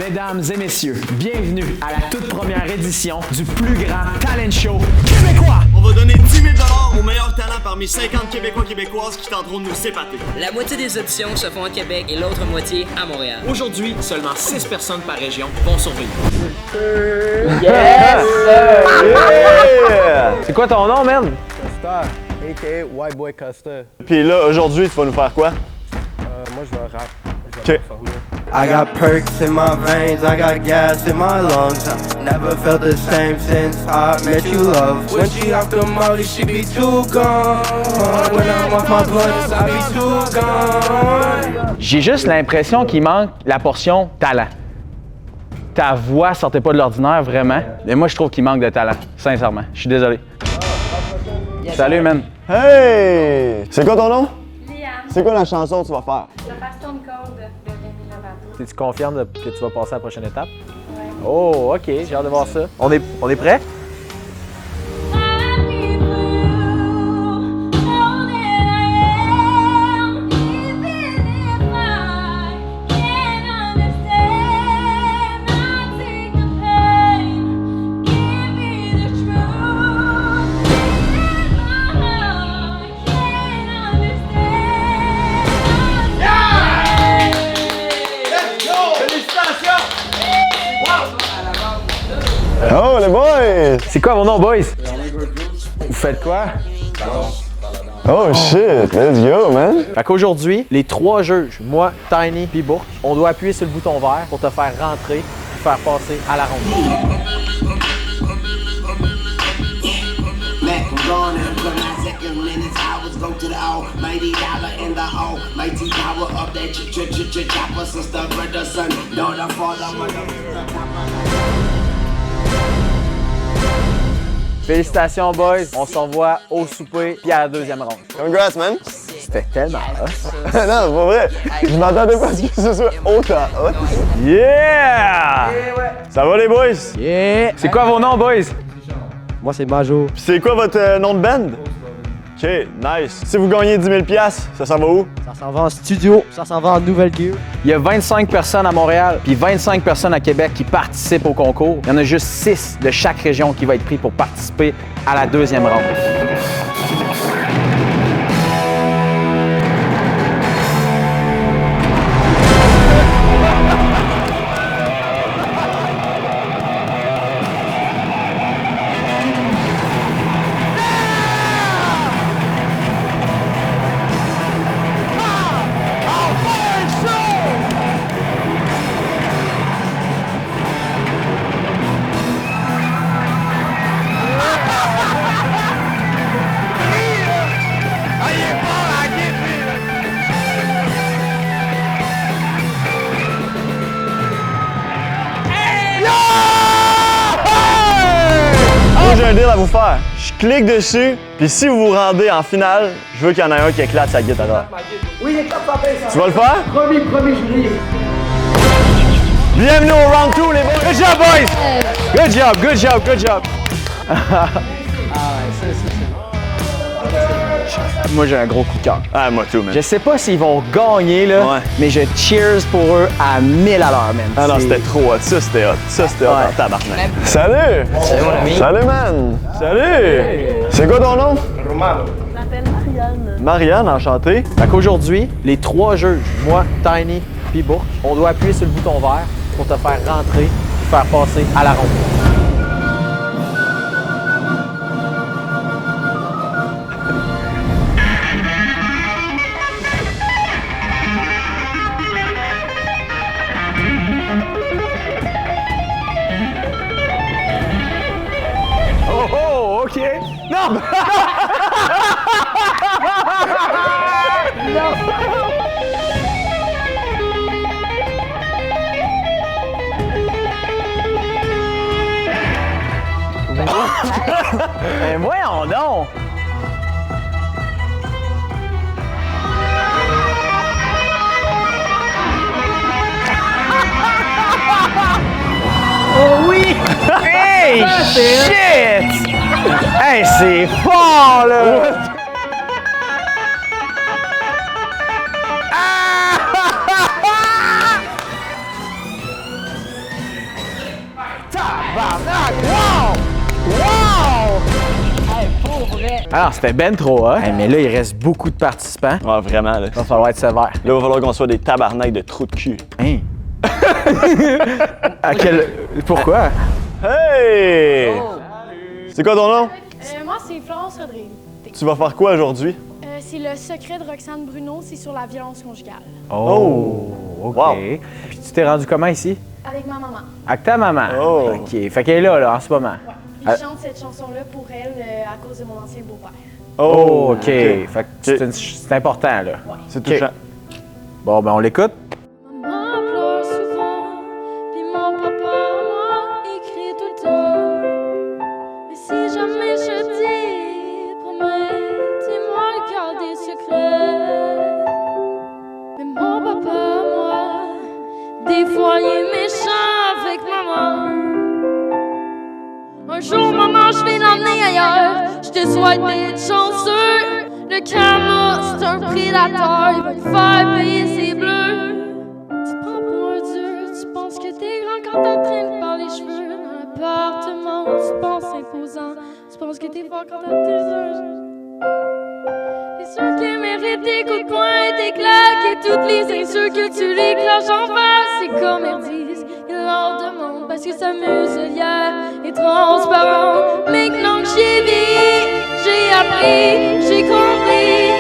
Mesdames et messieurs, bienvenue à la toute première édition du plus grand talent show québécois! On va donner 10 000 $aux meilleurs talents parmi 50 Québécois-Québécoises qui tenteront de nous épater. La moitié des auditions se font à Québec et l'autre moitié à Montréal. Aujourd'hui, seulement 6 personnes par région vont survivre. Yes! Yeah! C'est quoi ton nom, man? Costa, a.k.a. White Boy Costa. Puis là, aujourd'hui, tu vas nous faire quoi? Moi, je vais rap. Ok. I got perks in my veins, I got gas in my lungs. Never felt the same since I met you, love. When she off the molly, she be too gone. When I'm off my blunts, I be too gone. J'ai juste l'impression qu'il manque la portion talent. Ta voix sortait pas de l'ordinaire, vraiment. Mais moi, je trouve qu'il manque de talent, sincèrement. Je suis désolé. Salut, man. Hey! C'est quoi ton nom? Liam, C'est quoi la chanson que tu vas faire? je vais faire Stone Cold de Demi Lovato. Tu confirmes que tu vas passer à la prochaine étape? Ouais. Oh, OK, j'ai hâte de voir ça. On est prêt? Oh, les boys! C'est quoi mon nom, boys? Vous faites quoi? Oh shit, let's go, man! Fait qu'aujourd'hui, les trois juges, moi, Tiny puis Bourque, on doit appuyer sur le bouton vert pour te faire rentrer et faire passer à la ronde. Mac, I'm gone and I'm gonna seconds, minutes, hours, go to the almighty dollar in the almighty power of that chopper, sister, brother, son, daughter, father, mother, Félicitations, boys. On se revoit au souper puis à la deuxième ronde. Congrats, man! C'était tellement hot. non, c'est pas vrai! Je m'attendais pas à ce que ce soit autant hot. Yeah! Ça va, les boys? Yeah! C'est quoi vos noms, boys? Moi, c'est Majo. Puis c'est quoi votre nom de band? Ok, nice. Si vous gagnez 10 000 $, ça s'en va où? Ça s'en va en studio, ça s'en va en nouvelle gear. Il y a 25 personnes à Montréal puis 25 personnes à Québec qui participent au concours. Il y en a juste 6 de chaque région qui va être pris pour participer à la deuxième ronde. Moi, j'ai un deal à vous faire. Je clique dessus, puis si vous vous rendez en finale, je veux qu'il y en ait un qui éclate sa guitare. Oui, éclate sa baisse. Tu vas le faire? Premier juillet. Bienvenue au round 2, les boys. Good job, boys! Good job, good job, good job! Moi, j'ai un gros coup de cœur. Ah, moi tout, man. Je sais pas s'ils vont gagner, là, Ouais. mais je cheers pour eux à 1000 à l'heure, man. Ah non, C'est- c'était trop hot. Ça, c'était hot. Ça, c'était hot Ouais. en tabarnak. Salut! Salut mon ami. Salut, man! Salut! C'est quoi ton nom? Je m'appelle Marianne. Marianne, enchantée. Fait qu'aujourd'hui, les trois juges, moi, Tiny puis Bourque, on doit appuyer sur le bouton vert pour te faire rentrer et faire passer à la ronde. Oh, oh, OK. Non! Mais voyons donc! Oh oui! Hey, shit! Hey, c'est fort, là! tabarnak! Wow! Wow! Alors, c'était ben trop, hein? Hey, mais là, il reste beaucoup de participants. Ouais, vraiment, là. Il va falloir être sévère. Là, il va falloir qu'on soit des tabarnaks de trous de cul. Hein? À quel... Pourquoi? Hey! C'est quoi ton nom? Moi, c'est Florence Rodrigue. Tu vas faire quoi aujourd'hui? C'est le secret de Roxane Bruno, c'est sur la violence conjugale. Oh! OK. Wow. Puis tu t'es rendu comment ici? Avec ma maman. Avec ta maman? Oh. OK. Fait qu'elle est là, en ce moment. Puis je chante cette chanson-là pour elle à cause de mon ancien beau-père. Oh, OK. Fait que c'est important, là. C'est touchant. Bon, ben on l'écoute. Maman pleure souvent, puis mon papa, moi, écrit tout le temps. Mais si jamais je dis, promets, dis-moi garder secret. Mais mon papa, moi, des fois il est méchant avec maman. Un jour, maman, je vais l'emmener ailleurs. Je te souhaite d'être chanceux. Le karma, c'est un prédateur. Il va te faire payer ses bleus. Tu te prends pour un dieu. Tu penses que t'es grand quand t'entraînes par les cheveux. Dans l'appartement, tu te penses imposant. Tu penses que t'es fort quand t'as tes yeux. C'est sûr qu'il mérite des coups de poing, des claques et toutes les insultes que tu les craches en face. C'est comme elles disent, ils leur demandent parce que sa muselière est transparente. Maintenant que j'ai vieilli, j'ai appris, j'ai compris.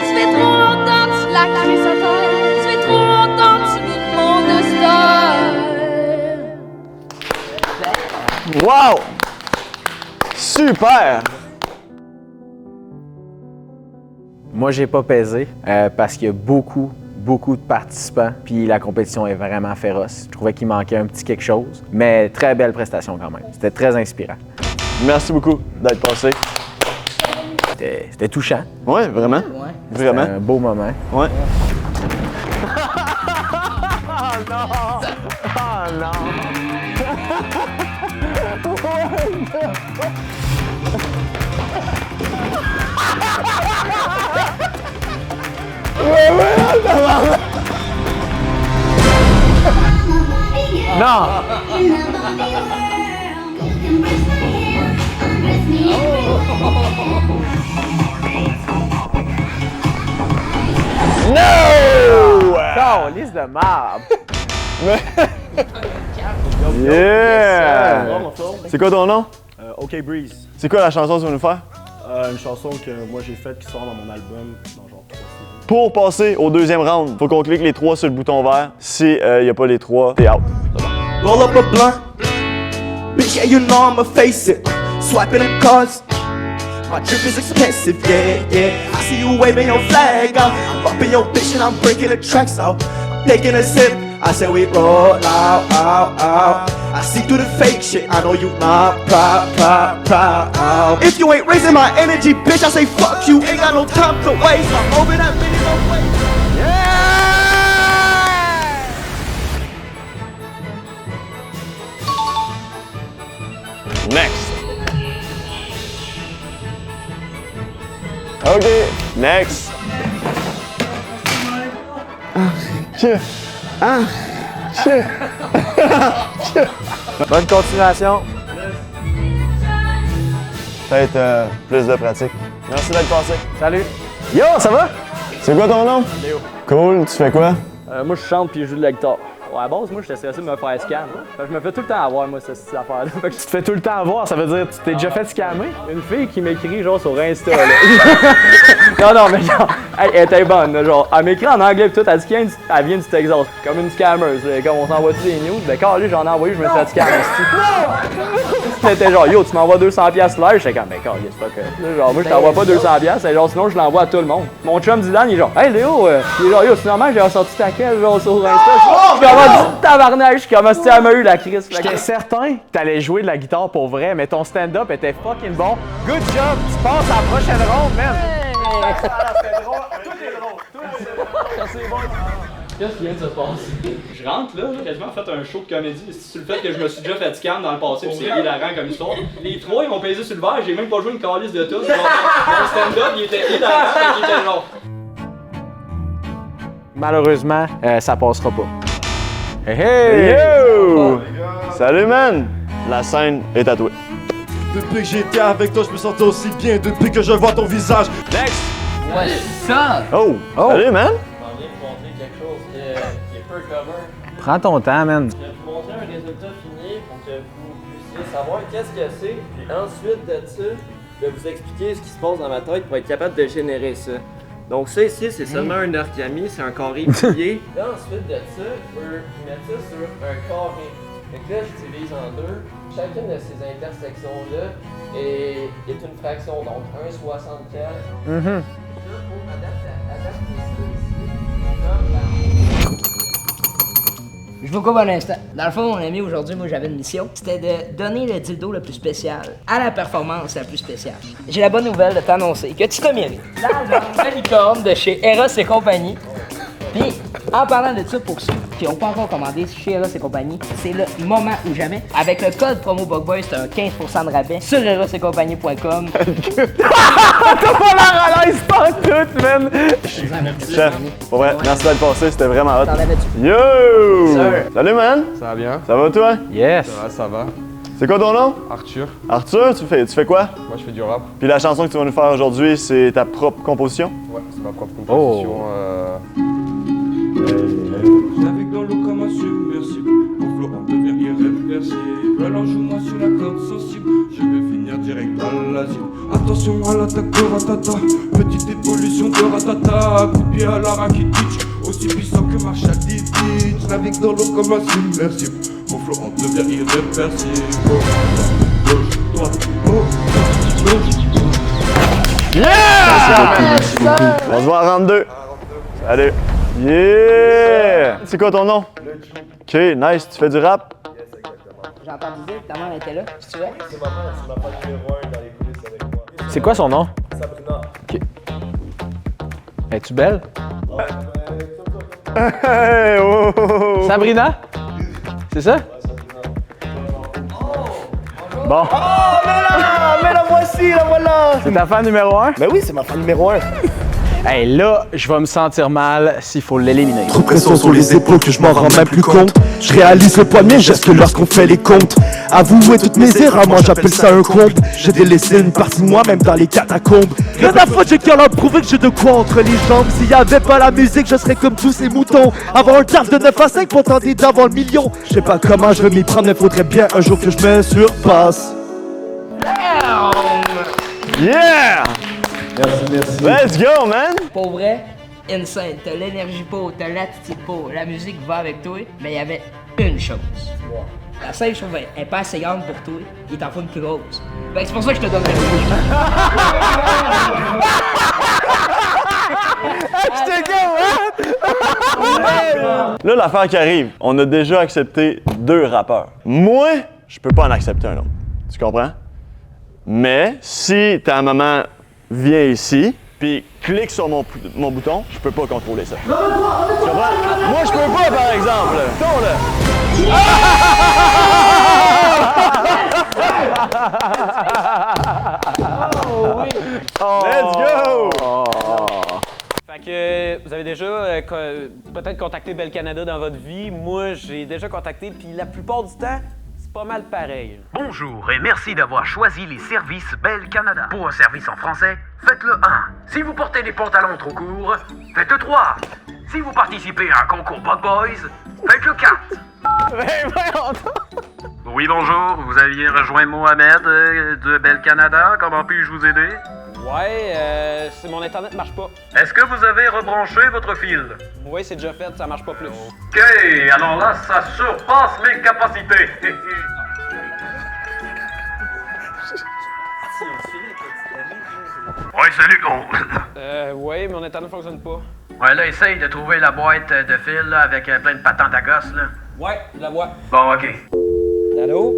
Tu fais trop longtemps que tu la crisses à terre. Tu fais trop longtemps que tu vis le monde de star. Wow! Super! Moi, j'ai pas pesé parce qu'il y a beaucoup de participants, puis la compétition est vraiment féroce. Je trouvais qu'il manquait un petit quelque chose, mais très belle prestation quand même. C'était très inspirant. Merci beaucoup d'être passé. C'était touchant. Ouais, vraiment? Ouais. Vraiment? C'était un beau moment. Ouais. Non! No! Oh, liste de marbre! Yeah! C'est quoi ton nom? OK Breeze. C'est quoi la chanson que tu vas nous faire? Une chanson que moi j'ai faite qui sort dans mon album dans genre 3 semaines. Pour passer au deuxième round, faut qu'on clique les 3 sur le bouton vert. Si y a pas les 3, t'es out. Roll up a blunt. Bitch, yeah, you know I'ma face it. Swiping in cards. My trip is expensive, yeah, yeah. I see you waving your flag out. I'm bumping your bitch and I'm breaking the tracks out. I'm taking a sip. I said we roll out, out, out. I see through the fake shit. I know you not proud. If you ain't raising my energy, bitch, I say fuck you. Ain't got no time to waste. I'm over that minimum wage. Next. OK, next. Bonne continuation. Peut-être plus de pratique. Merci d'être passé. Salut. Yo, ça va? C'est quoi ton nom? Léo. Cool, tu fais quoi? Moi, je chante puis je joue de la guitare. Ouais, à la base, moi, j'étais stressé de me faire scam. Fait que je me fais tout le temps avoir, moi, cette affaire-là. Fait que Tu te fais tout le temps avoir, ça veut dire que tu t'es déjà fait scammer? une fille qui m'écrit, genre, sur Insta, là. non, mais genre, elle était bonne, là, genre. Elle m'écrit en anglais pis tout, elle dit qu'elle vient du Texas. Comme une scammeuse, là. Comme on s'envoie-tu des news? Ben, quand lui, j'en ai envoyé, je me suis fait scam. C'était genre, yo, tu m'envoies 200$ l'air? J'étais comme, ben, c'est pas que. Là, genre, moi, je t'envoie pas 200$, et genre, sinon, je l'envoie à tout le monde. Mon chum Dylan, il est genre, hey Léo, il est genre, yo, c'est normal, j'ai ressorti ta quelle, genre, sur Insta. Je suis comme, tabarnak, je suis comme, si elle m'a eu la crise. J'étais certain que t'allais jouer de la guitare pour vrai, mais ton stand-up était fucking bon. Good job, tu passes à la prochaine ronde, man! C'était drôle, tout est drôle, c'est bon. Qu'est-ce qui vient de se passer? Je rentre là, j'ai quasiment fait un show de comédie sur le fait que je me suis déjà fait scam dans le passé, puis c'est hilarant comme histoire. Les trois, ils m'ont pesé sur le verre, j'ai même pas joué une calice de tout. Mon stand-up, il était hilarant, il était genre. Malheureusement, ça passera pas. Hey Hey hey! yo! Salut man! la scène est à toi. Depuis que j'étais avec toi, je me sentais aussi bien. Depuis que je vois ton visage. Next! Ouais, ça! Oh! Salut, man! Je m'en viens de montrer quelque chose qui est peu commun. Prends ton temps, man. Je vais vous montrer un résultat fini pour que vous puissiez savoir qu'est-ce que c'est. Puis ensuite de ça, je vais vous expliquer ce qui se passe dans ma tête pour être capable de générer ça. Donc ça ici, c'est seulement un origami, c'est un carré plié. Là, ensuite de ça, je peux mettre ça sur un carré. Donc là, je divise en deux. Chacune de ces intersections-là est une fraction, donc 1,64. Mm-hmm. Pour adapter ça ici, comme Je vous coupe un instant. Dans le fond, mon ami, aujourd'hui, moi, j'avais une mission. C'était de donner le dildo le plus spécial à la performance la plus spéciale. J'ai la bonne nouvelle de t'annoncer que tu te mérites la licorne de chez Eros et compagnie. Puis, en parlant de ça, pour ceux qui n'ont pas encore commandé chez Eros et compagnie, c'est le moment ou jamais. Avec le code promo BUGBOYS, c'est un 15% de rabais sur erosetcompagnie.com. T'as pas l'air à l'aise pas tout, man! Chef, pour vrai, merci d'être passé, c'était vraiment hot. T'en avais-tu? Yo! Sir. Salut, man! Ça va bien? Ça va, toi? Yes! Ça va. C'est quoi ton nom? Arthur. Arthur, tu fais quoi? Moi, je fais du rap. Puis la chanson que tu vas nous faire aujourd'hui, c'est ta propre composition? Ouais, c'est ma propre composition. Je navigue dans l'eau comme un submersible. Mon flow en devient irréversible. Alors joue-moi sur la corde sensible. Je vais finir direct dans l'asile. Attention à l'attaque de Ratata. Petite évolution de Ratata. Coup de pied à la Rakitic. Aussi puissant que Marshall Diddy. Je navigue dans l'eau comme un submersible. Mon flow en devient irréversible. Gauche, droite, gauche, gauche. Yeah! On se voit à round 2. Salut. Yeah! C'est quoi ton nom? Ok, nice. Tu fais du rap? J'ai entendu dire que ta mère était là, si tu veux. C'est ma femme numéro 1 dans les coulisses avec moi. C'est quoi son nom? Sabrina. Ok. Es-tu belle? Hey, oh, oh, oh. Sabrina? C'est ça? Bon. Oh, mais la voici, la voilà! C'est ta fan numéro 1? Ben oui, c'est ma fan numéro 1. Hey, là, je vais me sentir mal s'il faut l'éliminer. Trop de pression sur les épaules que je m'en rends même plus compte. Je réalise le poids de mes gestes lorsqu'on fait les comptes. Avouer toutes mes erreurs, moi j'appelle ça un comble. J'ai délaissé une partie de moi-même dans les catacombes. Rien à foutre, j'ai qu'à leur prouver que j'ai de quoi entre les jambes. S'il y avait pas la musique, je serais comme tous ces moutons. Avoir un taf de 9 à 5 pour tenter d'avoir le million. Je sais pas comment je vais m'y prendre, mais faudrait bien un jour que je me surpasse. Yeah! Merci. Let's go, man! Pour vrai, insane. T'as l'énergie pour, t'as l'attitude pour, la musique va avec toi, mais il y avait une chose. La seule chose, elle est pas assez grande pour toi, il t'en faut une plus grosse. Ben, c'est pour ça que je te donne le Là, l'affaire qui arrive, on a déjà accepté 2 rappeurs. Moi, je peux pas en accepter un autre. Tu comprends? Mais si ta maman vient ici, puis clique sur mon bouton, je peux pas contrôler ça. Tu comprends? Moi, je peux pas, par exemple. Ton, là. Let's go! Fait que vous avez déjà peut-être contacté Bell Canada dans votre vie. Moi, j'ai déjà contacté, puis la plupart du temps, c'est pas mal pareil. Bonjour et merci d'avoir choisi les services Bell Canada. Pour un service en français, faites le 1. Si vous portez des pantalons trop courts, faites le 3. Si vous participez à un concours Bug Boys, faites le 4. Oui, bonjour, vous aviez rejoint Mohamed de Bell Canada. Comment puis-je vous aider? Ouais, c'est mon internet marche pas. Est-ce que vous avez rebranché votre fil? Oui, c'est déjà fait, ça marche pas plus. Ok, alors là, ça surpasse mes capacités. Ouais, salut, gros. Ouais, mon internet fonctionne pas. Ouais, là, essaye de trouver la boîte de fil là, avec plein de patentes à gosse, là. Ouais, je la vois. Bon, ok. Allô?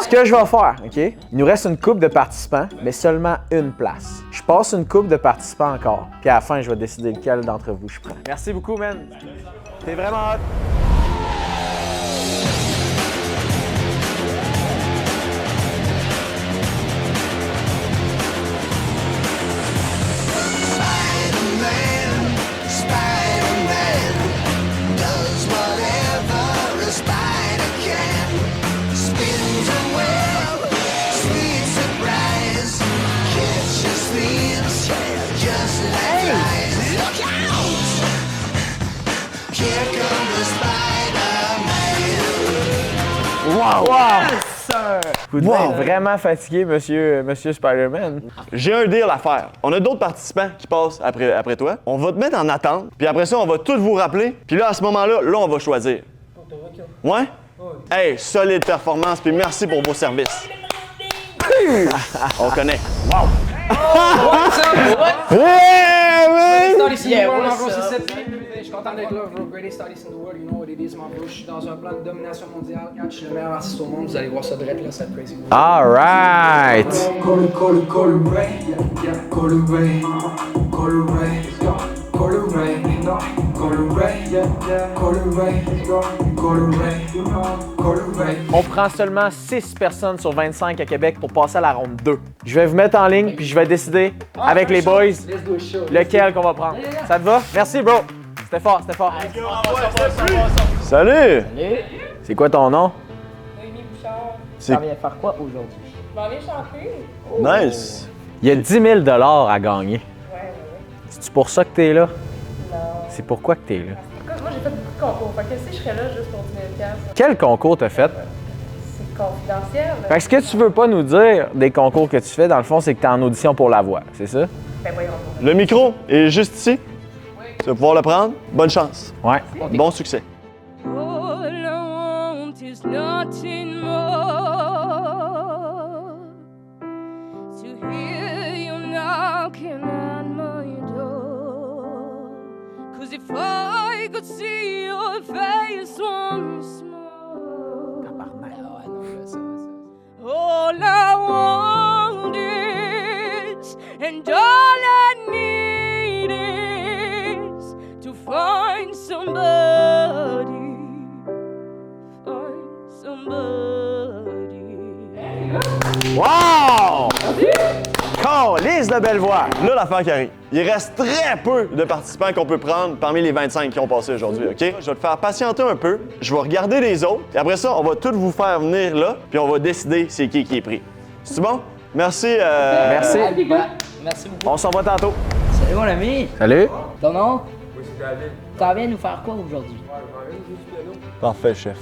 Ce que je vais faire, OK? Il nous reste une coupe de participants, mais seulement une place. Je passe une coupe de participants encore, puis à la fin, je vais décider lequel d'entre vous je prends. Merci beaucoup, man. T'es vraiment hot. Spider-Man does whatever Wow! Yes, sir! Vous devez être vraiment fatigué, monsieur Spider-Man. J'ai un deal à faire. On a d'autres participants qui passent après toi. On va te mettre en attente, puis après ça, on va tous vous rappeler. Puis là, à ce moment-là, on va choisir. Ouais? Hey, solide performance, puis merci pour vos services. On connaît. Wow! Je suis content d'être là, bro. Greatest artist in the world, you know what it is, man, bro. Je suis dans un plan de domination mondiale. Quand je suis le meilleur artiste au monde, vous allez voir ça direct, là, c'est crazy. All right! On prend seulement 6 personnes sur 25 à Québec pour passer à la ronde 2. Je vais vous mettre en ligne, puis je vais décider avec les boys lequel qu'on va prendre. Ça te va? Merci, bro! C'était fort, c'était fort. Salut! C'est quoi ton nom? Noémie Bouchard. Tu viens faire quoi aujourd'hui? Je m'en viens chanter. Nice! Il y a 10 000 à gagner. Ouais. C'est pour ça que t'es là? Non. C'est pourquoi que t'es là? Moi, j'ai fait beaucoup de concours. Fait que si je serais là juste pour 10 000 $. Quel concours t'as fait? C'est confidentiel. Fait que ce que tu veux pas nous dire des concours que tu fais, dans le fond, c'est que t'es en audition pour la voix, c'est ça? Ben voyons. Le micro est juste ici. Tu vas pouvoir le prendre. Bonne chance. Ouais. Bon succès. All I want is nothing more. To hear you knocking at my door. 'Cause if I could see your face once more. All I want is, and all I need is to find somebody. Wow! Calisse de belle voix! Là, l'affaire qui arrive. Il reste très peu de participants qu'on peut prendre parmi les 25 qui ont passé aujourd'hui, OK? Je vais te faire patienter un peu. Je vais regarder les autres. Et après ça, on va tous vous faire venir là, puis on va décider c'est qui est pris. C'est bon? Merci. Merci. Merci beaucoup. On s'en va tantôt. Salut, mon ami. Salut. Ton nom? Oui, c'est David. T'en viens nous faire quoi aujourd'hui? Parfait, chef.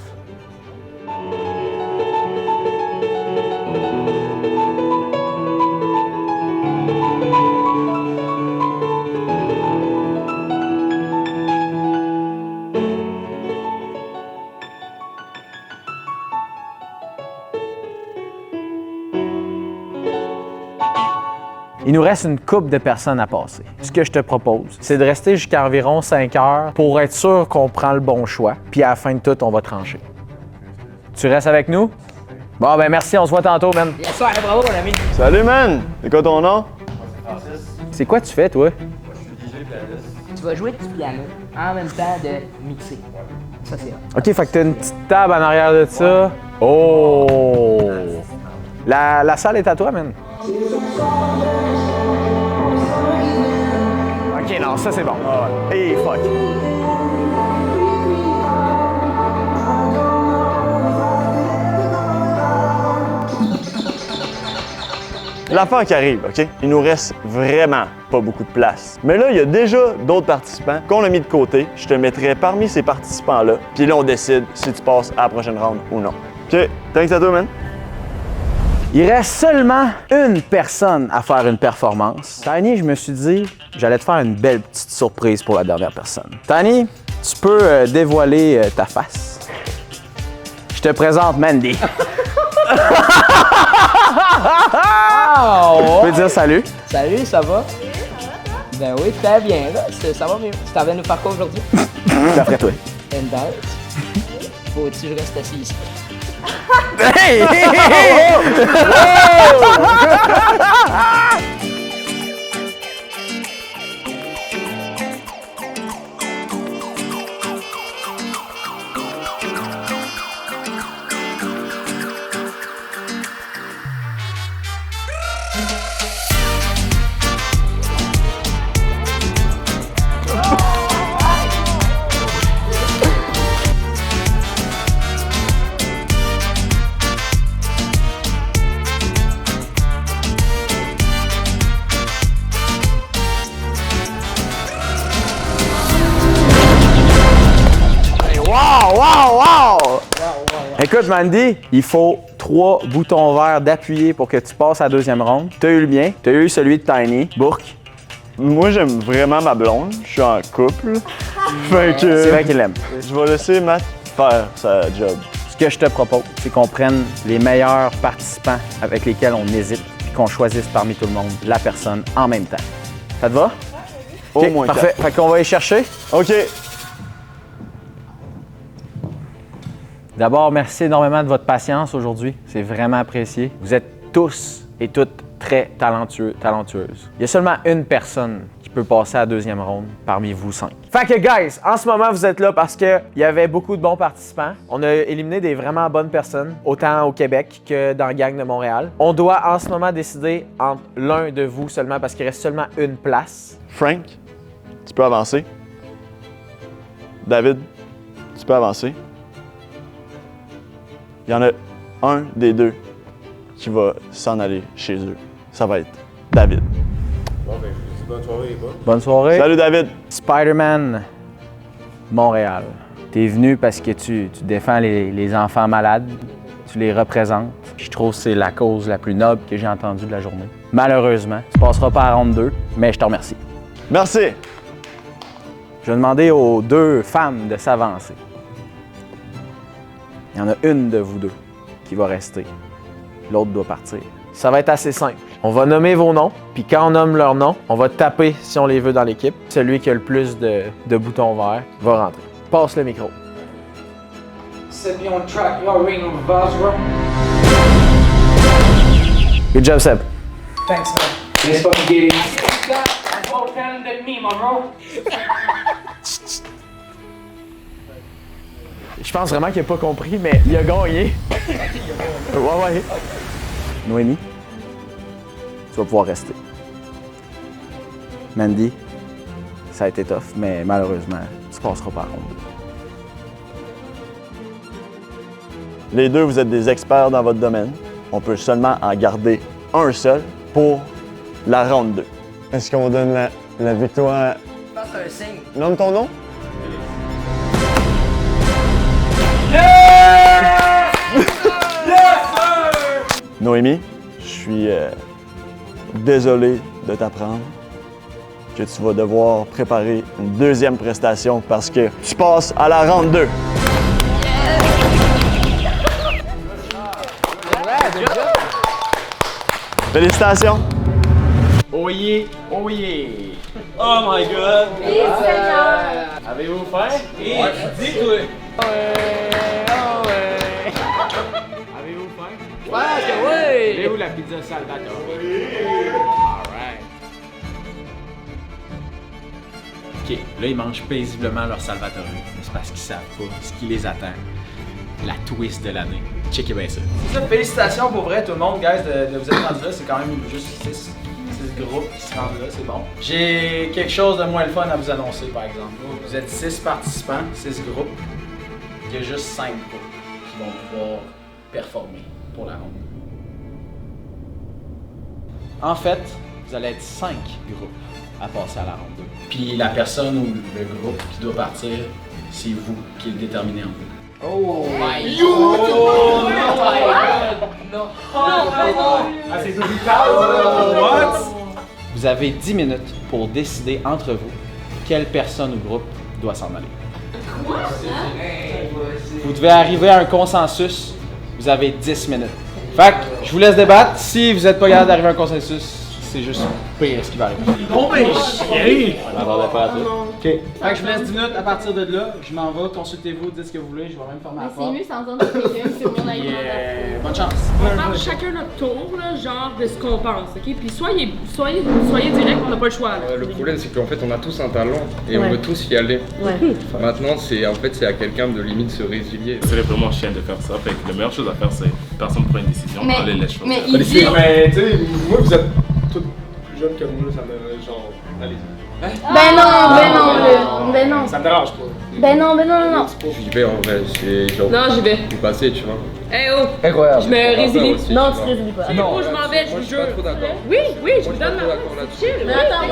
Il nous reste une couple de personnes à passer. Ce que je te propose, c'est de rester jusqu'à environ 5 heures pour être sûr qu'on prend le bon choix. Puis à la fin de tout, on va trancher. Tu restes avec nous? Bon, ben merci, on se voit tantôt, man. Bien sûr, bravo, mon ami. Salut, man! C'est quoi ton nom? C'est quoi tu fais, toi? Tu vas jouer du piano en même temps de mixer. Ça, c'est vrai. OK, fait que t'as une petite table en arrière de ça. Oh! La salle est à toi, man. OK, non, ça c'est bon. Hey, fuck! L'affaire qui arrive, OK? Il nous reste vraiment pas beaucoup de place. Mais là, il y a déjà d'autres participants qu'on a mis de côté. Je te mettrai parmi ces participants-là. Puis là, on décide si tu passes à la prochaine ronde ou non. OK? Thanks à toi, man. Il reste seulement une personne à faire une performance. Tiny, je me suis dit, j'allais te faire une belle petite surprise pour la dernière personne. Tiny, tu peux dévoiler ta face. Je te présente Mandy. Tu peux dire salut. Salut, ça va? Ben oui, très bien, là. Ça va mieux. Tu t'en viens nous faire quoi aujourd'hui? D'après toi. Une danse. Faut-tu que je reste assis ici? Hey! Écoute, Mandy, il faut 3 boutons verts d'appuyer pour que tu passes à la deuxième ronde. T'as eu le mien, t'as eu celui de Tiny. Bourque. Moi, j'aime vraiment ma blonde. Je suis en couple. Fait que... C'est vrai qu'il l'aime. Je vais laisser Matt faire sa job. Ce que je te propose, c'est qu'on prenne les meilleurs participants avec lesquels on hésite, puis qu'on choisisse parmi tout le monde la personne en même temps. Ça te va? Au OK, moins parfait. 4. Fait qu'on va aller chercher. OK. D'abord, merci énormément de votre patience aujourd'hui. C'est vraiment apprécié. Vous êtes tous et toutes très talentueux, talentueuses. Il y a seulement une personne qui peut passer à la deuxième ronde parmi vous 5. Fait que, guys, en ce moment, vous êtes là parce qu'il y avait beaucoup de bons participants. On a éliminé des vraiment bonnes personnes, autant au Québec que dans la gang de Montréal. On doit en ce moment décider entre l'un de vous seulement parce qu'il reste seulement une place. Frank, tu peux avancer. David, tu peux avancer. Il y en a un des deux qui va s'en aller chez eux. Ça va être David. Bon, ben, je vous dis bonne soirée, les gars. Bonne soirée. Salut, David. Spider-Man Montréal. T'es venu parce que tu défends les enfants malades. Tu les représentes. Je trouve que c'est la cause la plus noble que j'ai entendue de la journée. Malheureusement, tu passeras pas à la ronde 2, mais je te remercie. Merci. Je vais demander aux 2 femmes de s'avancer. Il y en a une de vous 2 qui va rester. L'autre doit partir. Ça va être assez simple. On va nommer vos noms, puis quand on nomme leur nom, on va taper si on les veut dans l'équipe. Celui qui a le plus de boutons verts va rentrer. Passe le micro. Set me on track, your ring of Basra. Good job, Seb. Thanks, man. Nice fucking getting. I'm more talented than me, my bro. Je pense vraiment qu'il n'a pas compris, mais il a gagné. Ouais. Noémie, tu vas pouvoir rester. Mandy, ça a été tough, mais malheureusement, tu passeras pas à la ronde 2. Les deux, vous êtes des experts dans votre domaine. On peut seulement en garder un seul pour la ronde 2. Est-ce qu'on donne la victoire? Je pense que c'est un signe. Nomme ton nom. Noémie, je suis désolé de t'apprendre que tu vas devoir préparer une deuxième prestation parce que tu passes à la ronde 2. Félicitations! Oh yeah! Oh my god! Oui, Seigneur! Avez-vous faim? Ouais. Dis-toi! Avez-vous faim? Je pense que oui! Et où la pizza Salvatore? Alright. OK, là, ils mangent paisiblement leur Salvatore. Mais c'est parce qu'ils savent pas ce qui les attend. La twist de l'année. Checkez bien ça. C'est ça, félicitations pour vrai tout le monde, guys, de vous être rendus là. C'est quand même juste 6 groupes qui se rendent là, c'est bon. J'ai quelque chose de moins le fun à vous annoncer, par exemple. Vous êtes 6 participants, 6 groupes. Il y a juste 5 groupes qui vont pouvoir performer pour la ronde. En fait, vous allez être 5 groupes à passer à la ronde 2. Puis la personne ou le groupe qui doit partir, c'est vous qui le déterminez en vous. Oh my God! Oh my god! Non! Ah, c'est brutal! What? Vous avez 10 minutes pour décider entre vous quelle personne ou groupe doit s'en aller. Vous devez arriver à un consensus. Vous avez 10 minutes. Fait que je vous laisse débattre. Si vous n'êtes pas capable d'arriver à un consensus, c'est juste pire ce qui va arriver. Bon ben chien! On n'attendait pas à tout. OK. Fait que je vous laisse 10 minutes. À partir de là, je m'en vais. Consultez-vous, dites ce que vous voulez. Je vais même fermer la porte. C'est mieux sans entendre quelqu'un sur mon Puis, bonne chance. On parle chacun notre tour, là, genre de ce qu'on pense, ok? Puis soyez direct, on n'a pas le choix. Là. Le problème, c'est qu'en fait, on a tous un talent et on veut tous y aller. Ouais. Maintenant, c'est à quelqu'un de limite se résilier. C'est vraiment chiant de faire ça. Fait que la meilleure chose à faire, c'est personne prend une décision, Mais- allez laisse mais faire. il dit- Mais tu sais, moi, vous êtes tous plus jeunes que moi, ça me genre. Allez. Ben non, ben non. Ça me dérange pas. Ben non. J'y vais en vrai, c'est genre. Non, j'y vais. Vous passez, tu vois. Eh oh! Incroyable. Je me résilie. Non, tu te résilis pas. Non, je m'en vais, je vous jure. Oui, je vous donne ma chill. Mais attends, on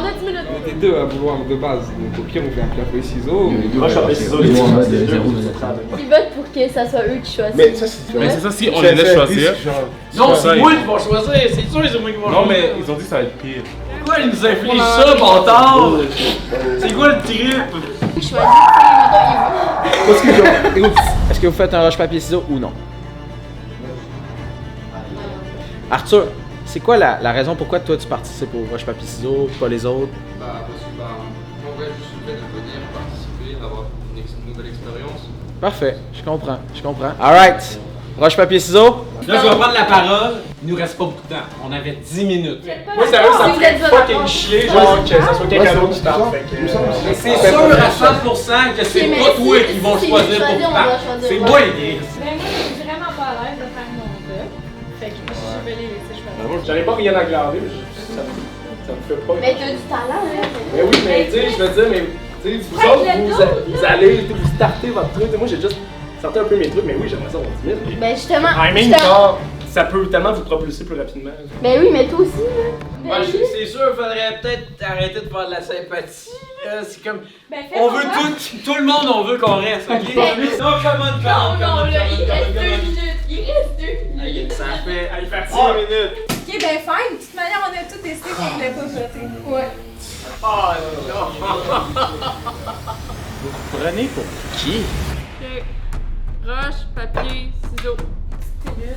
a 10 minutes. On était deux à vouloir de base, donc au pire on fait un clap ciseaux. Moi je suis un peu ciseaux, les Ils votent pour que ça soit eux qui choisissent. Mais ça, c'est. Mais c'est ça, si on les laisse choisir. Non, c'est moi qui vais choisir, c'est sûr, c'est moi qui vais choisir. Non, mais ils ont dit que ça va être pire. Pourquoi ils nous infligent ça, bâtard? C'est quoi le trip? Ils choisissent, ils votent. Est-ce que vous faites un roche-papier-ciseaux ou non? Arthur, c'est quoi la raison pourquoi toi tu participes au roche-papier-ciseaux, pas les autres? Parce que, en vrai, je suis fait de venir participer, avoir une nouvelle expérience. Parfait, je comprends. Alright, roche-papier-ciseaux? Là, je vais prendre la parole. Il nous reste pas beaucoup de temps. On avait 10 minutes. Moi, sérieux, ça me ferait fucking chier, genre, que ça soit quelqu'un d'autre qui parle. Mais c'est sûr à 100% que c'est pas toi qui vont choisir pour te parler. C'est moi, Ingrid. Ben moi, je suis vraiment pas à l'aise de faire mon vote. Fait que je vais les laisser choisir. J'en ai pas rien à glander, mais ça me fait pas. Mais t'as du talent, là. Mais oui, mais tu sais, je veux dire, mais tu sais, vous autres, vous allez, vous startez votre truc. Moi, j'ai juste sorti un peu mes trucs, mais oui, j'aimerais ça avoir 10 000. Ben justement. I mean, genre, ça peut tellement vous propulser plus rapidement. Ben oui, mais toi aussi, là. Ouais, c'est sûr, il faudrait peut-être arrêter de faire de la sympathie. C'est comme. On veut tout le monde, on veut qu'on reste, ok? Non, comment Non, là, il reste 2 minutes. Il reste 2 minutes. Ça fait. Allez, faire 10 minutes. Ok, ben fine. De toute manière, on a tous décidé qu'on voulait pas voter. Ouais. Oh non! Vous prenez pour qui? Ok. Roche, papier, ciseaux.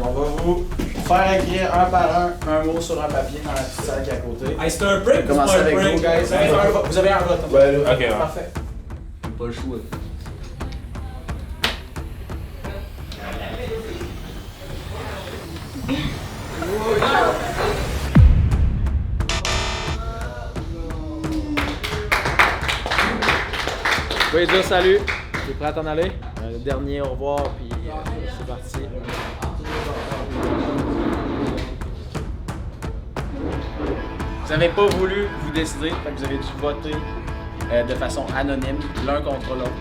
On va vous faire écrire un par un mot sur un papier dans la petite sac à côté. Hey, c'est un break. Commencez avec vous, guys. Vous avez un vote. Ouais, ok, parfait. Pas le choix. Vous pouvez dire salut. T'es prêt à t'en aller? Un dernier au revoir, puis c'est parti. Vous n'avez pas voulu vous décider, fait que vous avez dû voter de façon anonyme, l'un contre l'autre.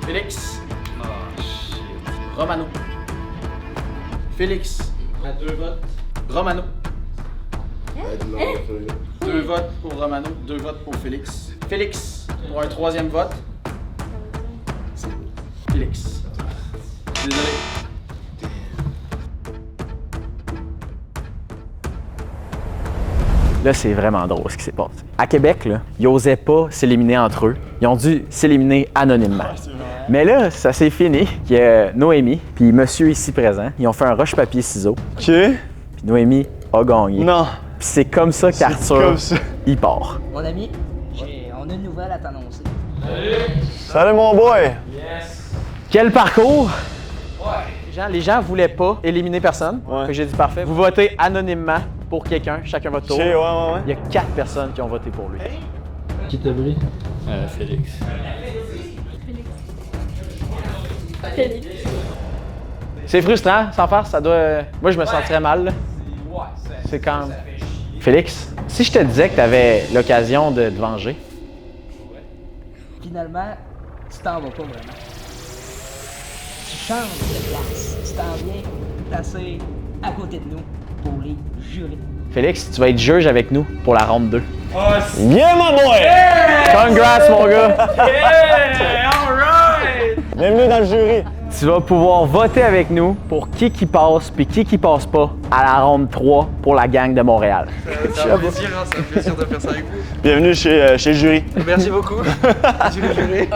Félix. Oh shit. Romano. Félix. À 2 votes. Romano. 2 votes pour Romano, 2 votes pour Félix. Félix, pour un 3e vote. C'est Félix. Désolé. Là, c'est vraiment drôle ce qui s'est passé. À Québec, là, ils n'osaient pas s'éliminer entre eux. Ils ont dû s'éliminer anonymement. Mais là, ça s'est fini. Il y a Noémie, puis monsieur ici présent. Ils ont fait un roche-papier-ciseaux. OK. Puis Noémie a gagné. Non. Puis c'est comme ça qu'Arthur, il part. Mon ami, on a une nouvelle à t'annoncer. Salut mon boy! Yes! Quel parcours! Ouais. Les gens voulaient pas éliminer personne. Ouais. Fait que j'ai dit parfait. Vous votez anonymement pour quelqu'un, chacun votre tour. Ok, ouais. Il y a 4 personnes qui ont voté pour lui. Qui t'a pris? Félix. C'est frustrant, sans faire, ça doit. Moi, je me sentirais mal. Là. C'est quand même. Félix, si je te disais que tu avais l'occasion de te venger. Finalement, tu t'en vas pas vraiment. Tu changes de place. Tu t'en viens placer à côté de nous pour les jurer. Félix, tu vas être juge avec nous pour la ronde 2. Yeah, mon boy! Congrats, mon gars! Yeah! Alright! Bienvenue dans le jury. Tu vas pouvoir voter avec nous pour qui passe puis qui passe pas à la ronde 3 pour la gang de Montréal. C'est un plaisir, hein, c'est un plaisir de faire ça avec vous. Bienvenue chez le jury. Merci beaucoup. Merci le jury.